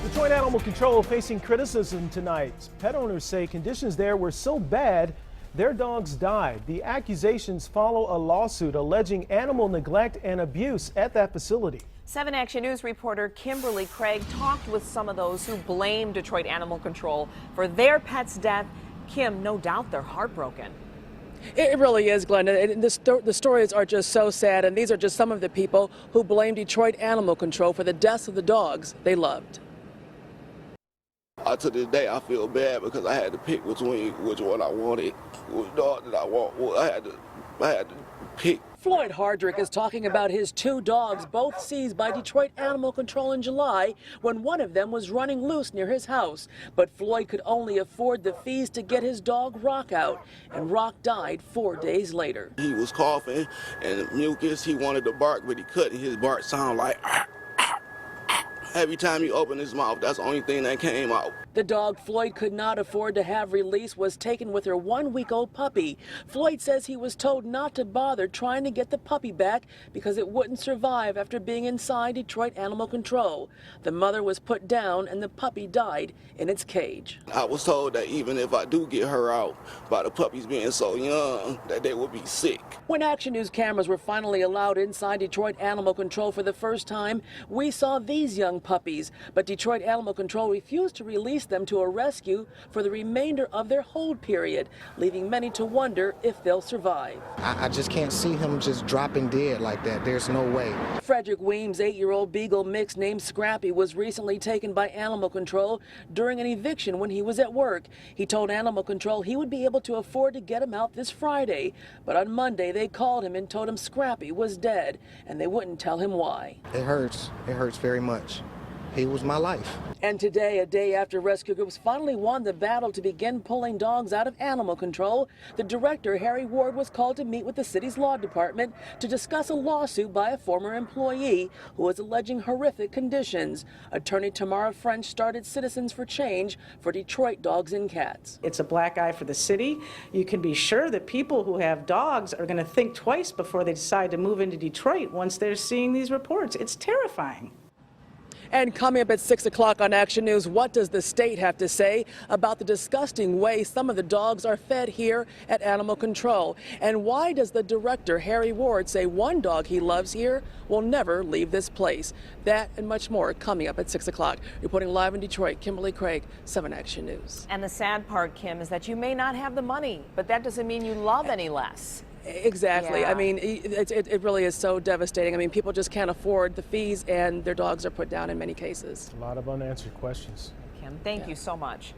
Detroit Animal Control facing criticism tonight. Pet owners say conditions there were so bad their dogs died. The accusations follow a lawsuit alleging animal neglect and abuse at that facility. 7 Action News reporter Kimberly Craig talked with some of those who blame Detroit Animal Control for their pet's death. Kim, no doubt they're heartbroken. It really is, Glenda. The stories are just so sad, and these are just some of the people who blame Detroit Animal Control for the deaths of the dogs they loved. To this day, I feel bad because I had to pick between which one I wanted, which dog that I want. Well, I had to pick. Floyd Hardrick is talking about his 2 dogs, both seized by Detroit Animal Control in July when one of them was running loose near his house. But Floyd could only afford the fees to get his dog Rock out, and Rock died 4 days later. He was coughing and mucus. He wanted to bark, but he couldn't. His bark sounded like every time he opened his mouth. That's the only thing that came out. The dog Floyd could not afford to have released was taken with her 1-week-old puppy. Floyd says he was told not to bother trying to get the puppy back because it wouldn't survive after being inside Detroit Animal Control. The mother was put down and the puppy died in its cage. I was told that even if I do get her out, by the puppies being so young, that they would be sick. When Action News cameras were finally allowed inside Detroit Animal Control for the first time, we saw these young puppies, but Detroit Animal Control refused to release them to a rescue for the remainder of their hold period, leaving many to wonder if they'll survive. I just can't see him just dropping dead like that. There's no way. Frederick Weems' 8-year-old Beagle mix named Scrappy was recently taken by Animal Control during an eviction when he was at work. He told Animal Control he would be able to afford to get him out this Friday, but on Monday they called him and told him Scrappy was dead, and they wouldn't tell him why. It hurts. It hurts very much. He was my life. And today, a day after rescue groups finally won the battle to begin pulling dogs out of animal control, the director, Harry Ward, was called to meet with the city's law department to discuss a lawsuit by a former employee who was alleging horrific conditions. Attorney Tamara French started Citizens for Change for Detroit dogs and cats. It's a black eye for the city. You can be sure that people who have dogs are going to think twice before they decide to move into Detroit once they're seeing these reports. It's terrifying. And coming up at 6 o'clock on Action News, what does the state have to say about the disgusting way some of the dogs are fed here at Animal Control? And why does the director, Harry Ward, say one dog he loves here will never leave this place? That and much more coming up at 6 o'clock. Reporting live in Detroit, Kimberly Craig, 7 Action News. And the sad part, Kim, is that you may not have the money, but that doesn't mean you love any less. Exactly. Yeah. I mean, it really is so devastating. I mean, people just can't afford the fees, and their dogs are put down in many cases. A lot of unanswered questions. Kim, thank you so much.